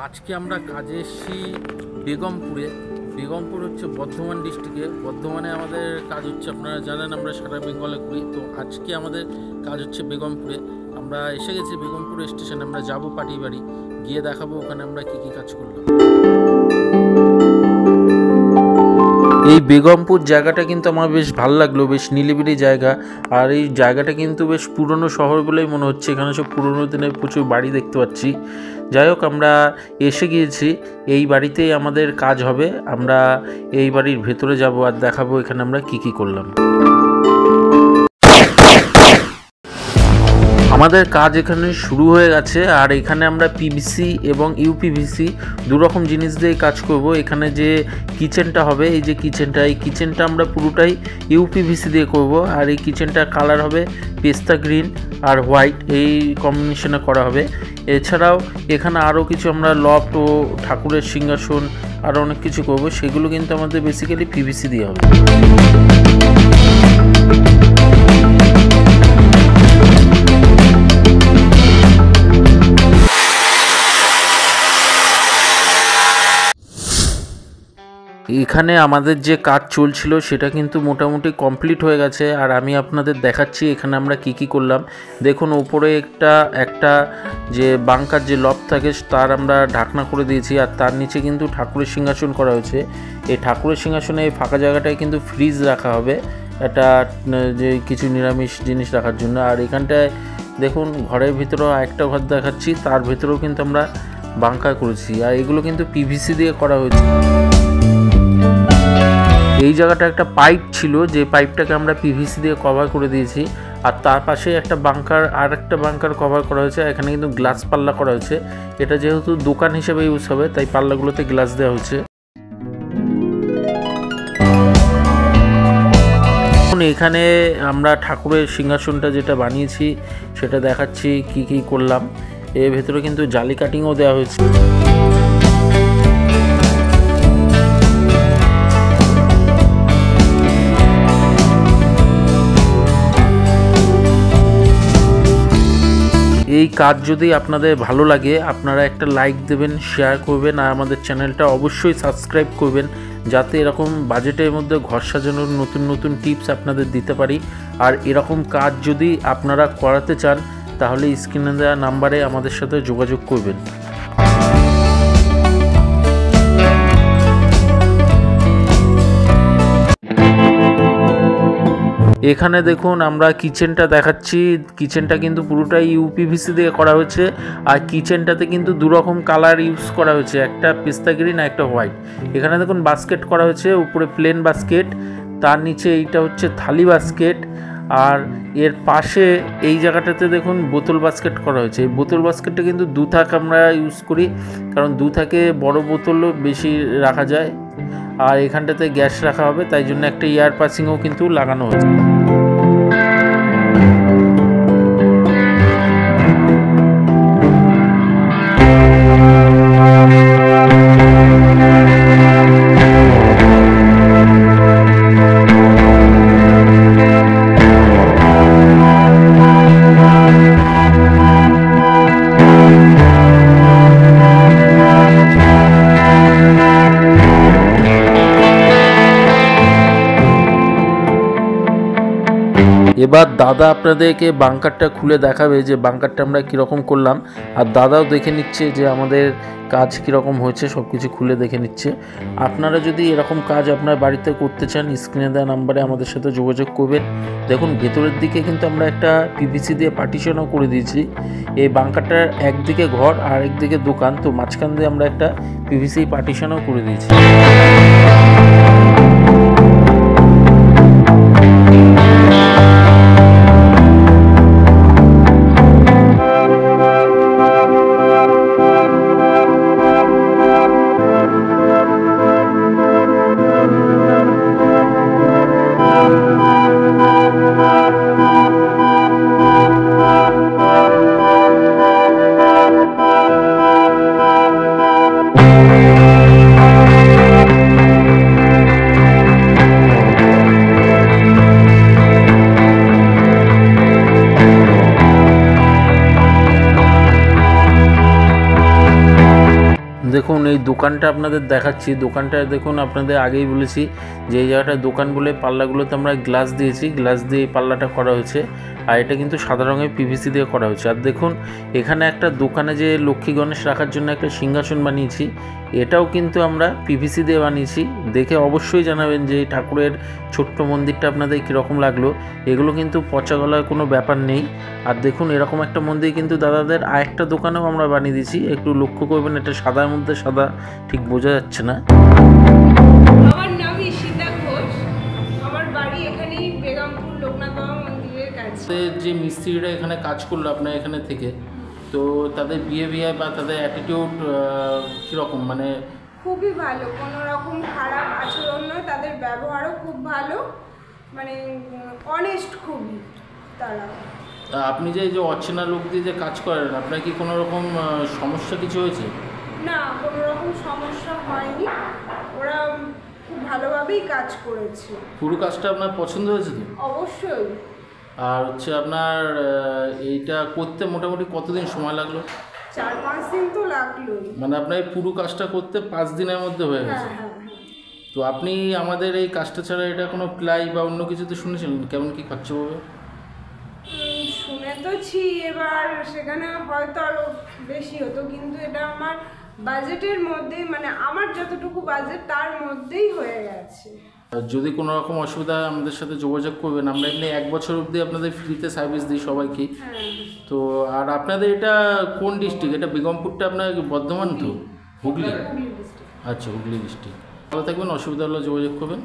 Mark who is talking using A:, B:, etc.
A: আজকে আমরা কাজে এসেছি বেগমপুরে। বেগমপুর হচ্ছে বর্ধমান ডিস্ট্রিক্টে। বর্ধমানে আমাদের কাজ হচ্ছে, আপনারা জানেন আমরা সারা বেঙ্গলে করি। তো আজকে আমাদের কাজ হচ্ছে বেগমপুরে। আমরা এসে গেছি বেগমপুর স্টেশনে। আমরা যাব পাটি বাড়ি, গিয়ে দেখাবো ওখানে আমরা কী কী কাজ করলাম। এই বেগমপুর জায়গাটা কিন্তু আমার বেশ ভালো লাগলো, বেশ নিলিবিলি জায়গা। আর এই জায়গাটা কিন্তু বেশ পুরনো শহর বলেই মনে হচ্ছে। এখানে সব পুরনো দিনের প্রচুর বাড়ি দেখতে পাচ্ছি। যাই হোক, আমরা এসে গিয়েছি, এই বাড়িতেই আমাদের কাজ হবে। আমরা এই বাড়ির ভেতরে যাব আর দেখাবো এখানে আমরা কি কি করলাম। আমাদের কাজ এখানে শুরু হয়ে গেছে। আর এখানে আমরা পিভিসি এবং ইউপিভিসি দুরকম জিনিস দিয়ে কাজ করব। এখানে যে কিচেনটা হবে, এই যে কিচেনটা, এই কিচেনটা আমরা পুরোটাই ইউপিভিসি দিয়ে করব। আর এই কিচেনটার কালার হবে পেস্তা গ্রিন আর হোয়াইট, এই কম্বিনেশনে করা হবে। এছাড়াও এখানে আরও কিছু আমরা লফট ও ঠাকুরের সিংহাসন আরও অনেক কিছু করব, সেগুলো কিন্তু আমাদের বেসিক্যালি পিভিসি দিয়ে হবে। এখানে আমাদের যে কাজ চলছিল সেটা কিন্তু মোটামুটি কমপ্লিট হয়ে গেছে। আর আমি আপনাদের দেখাচ্ছি এখানে আমরা কি কি করলাম। দেখুন, উপরে একটা যে বাংকার যে লফট থাকে তার আমরা ঢাকনা করে দিয়েছি। আর তার নিচে কিন্তু ঠাকুরের সিংহাসন করা হয়েছে। এই ঠাকুরের সিংহাসনে এই ফাঁকা জায়গাটায় কিন্তু ফ্রিজ রাখা হবে, এটা যে কিছু নিরামিষ জিনিস রাখার জন্য। আর এখানটায় দেখুন, ঘরের ভিতরেও একটা ঘর দেখাচ্ছি, তার ভিতরেও কিন্তু আমরা বাংকার করেছি। আর এগুলো কিন্তু পিভিসি দিয়ে করা হয়েছে। এই জায়গাটা একটা পাইপ ছিল, যে পাইপটাকে আমরা পিভিসি দিয়ে কভার করে দিয়েছি। আর তার পাশে একটা বাংকার, আর একটা বাংকার কভার করা হয়েছে। এখানে কিন্তু গ্লাস পাল্লা করা হয়েছে। এটা যেহেতু দোকান হিসেবে ইউজ হবে, তাই পাল্লাগুলোতে গ্লাস দেওয়া হয়েছে। এখানে আমরা ঠাকুরের সিংহাসনটা যেটা বানিয়েছি সেটা দেখাচ্ছি কি কি করলাম। এর ভেতরে কিন্তু জালি কাটিংও দেওয়া হয়েছে। এই কাজ যদি আপনাদের ভালো লাগে, আপনারা একটা লাইক দেবেন, শেয়ার করবেন, আর আমাদের চ্যানেলটা অবশ্যই সাবস্ক্রাইব করবেন, যাতে এরকম বাজেটের মধ্যে ঘর সাজানোর নতুন নতুন টিপস আপনাদের দিতে পারি। আর এরকম কাজ যদি আপনারা করাতে চান তাহলে স্ক্রিনে দেওয়া নাম্বারে আমাদের সাথে যোগাযোগ করবেন। এখানে দেখুন, আমরা কিচেনটা দেখাচ্ছি। কিচেনটা কিন্তু পুরোটাই ইউপিভিসি দিয়ে করা হয়েছে। আর কিচেনটাতে কিন্তু দুরকম কালার ইউজ করা হয়েছে, একটা পেস্তা গ্রিন আর একটা হোয়াইট। এখানে দেখুন বাস্কেট করা হয়েছে, উপরে প্লেন বাস্কেট, তার নিচে এইটা হচ্ছে থালি বাস্কেট। আর এর পাশে এই জায়গাটাতে দেখুন বোতল বাস্কেট করা হয়েছে। এই বোতল বাস্কেটটা কিন্তু দুথাক আমরা ইউজ করি, কারণ দুথাকে বড় বোতলও বেশি রাখা যায়। আর এখানটাতে গ্যাস রাখা হবে, তাই জন্য একটা এয়ার পাসিংও কিন্তু লাগানো হয়েছে। এবার দাদা আপনাদেরকে বাংকারটা খুলে দেখাবে যে বাংকারটা আমরা কীরকম করলাম। আর দাদাও দেখে নিচ্ছে যে আমাদের কাজ কীরকম হয়েছে, সব কিছু খুলে দেখে নিচ্ছে। আপনারা যদি এরকম কাজ আপনার বাড়িতে করতে চান, স্ক্রিনে দেওয়া নাম্বারে আমাদের সাথে যোগাযোগ করবেন। দেখুন, ভেতরের দিকে কিন্তু আমরা একটা পিভিসি দিয়ে পার্টিশনও করে দিয়েছি। এই বাংকারটার একদিকে ঘর আর একদিকে দোকান, তো মাঝখান দিয়ে আমরা একটা পিভিসি পার্টিশনও করে দিয়েছি। দেখুন এই দোকানটা আপনাদের দেখাচ্ছি। দোকানটা দেখুন, আপনাদের আগেই বলেছি যে এই জায়গাটা দোকান বলে পাল্লাগুলোতে আমরা গ্লাস দিয়েছি, গ্লাস দিয়ে এই পাল্লাটা করা হয়েছে। আর এটা কিন্তু সাদা রঙের পিভিসি দিয়ে করা হয়েছে। আর দেখুন এখানে একটা দোকানে যে লক্ষ্মী গণেশ রাখার জন্য একটা সিংহাসন বানিয়েছি, এটাও কিন্তু আমরা পিভিসি দিয়ে বানিয়েছি। দেখে অবশ্যই জানাবেন যে এই ঠাকুরের ছোট্ট মন্দিরটা আপনাদের কীরকম লাগলো। এগুলো কিন্তু পচা গলার কোনো ব্যাপার নেই। আর দেখুন এরকম একটা মন্দির কিন্তু দাদাদের আরেকটা দোকানেও আমরা বানিয়ে দিয়েছি। একটু লক্ষ্য করবেন, এটা সাদার মধ্যে সাদা, ঠিক বোঝা যাচ্ছে না।
B: আমার নাম ঈশিতা ঘোষ, আমার বাড়ি এখানেই বেগমপুর লোকনাথ বাবা মন্দিরের কাছে।
A: যে মিস্ত্রিরা এখানে কাজ করলো আপনার এখানে থেকে, তো তাদের বিহেভিয়ার বা তাদের অ্যাটিটিউড কীরকম? মানে
B: খুবই ভালো, কোনো রকম খারাপ আচরণ নয়, তাদের ব্যবহারও খুব ভালো, মানে অনেস্ট খুবই তারা।
A: আপনি যে অচেনা লোক দিয়ে যে কাজ করেন, আপনার কি কোনো রকম সমস্যা কিছু হয়েছে?
B: না, কোনো রকম সমস্যা হয়নি, ওরা খুব ভালোভাবেই কাজ করেছে।
A: পুরো কাজটা আপনার পছন্দ হয়েছে তো?
B: অবশ্যই।
A: আর হচ্ছে আপনার এইটা করতে মোটামুটি কতদিন সময় লাগলো?
B: 4-5 দিন তো লাগলোই।
A: মানে আপনার এই পুরো কাজটা করতে 5 দিনের মধ্যে হয়ে গেছে?
B: হ্যাঁ।
A: তো আপনি আমাদের এই কাজটা ছাড়া এটা কোনো প্লাই বা অন্য কিছুতে শুনেছিলেন কেমন কি খরচা হবে?
B: শুনে তো ছি, এবার সেখানে হয়তো আরও বেশি হতো, কিন্তু এটা আমার বাজেটের মধ্যে, মানে আমার যতটুকু বাজেট তার মধ্যেই হয়ে গেছে।
A: যদি কোনো রকম অসুবিধা আমাদের সাথে যোগাযোগ করবেন, আমরা এমনি 1 বছর অবধি আপনাদের ফ্রিতে সার্ভিস দিই সবাইকে। তো আর আপনাদের এটা কোন ডিস্ট্রিক্ট? এটা বেগমপুরটা আপনার বর্ধমান তো? হুগলি? আচ্ছা, হুগলি ডিস্ট্রিক্ট। ভালো থাকবেন, অসুবিধা হলে যোগাযোগ করবেন।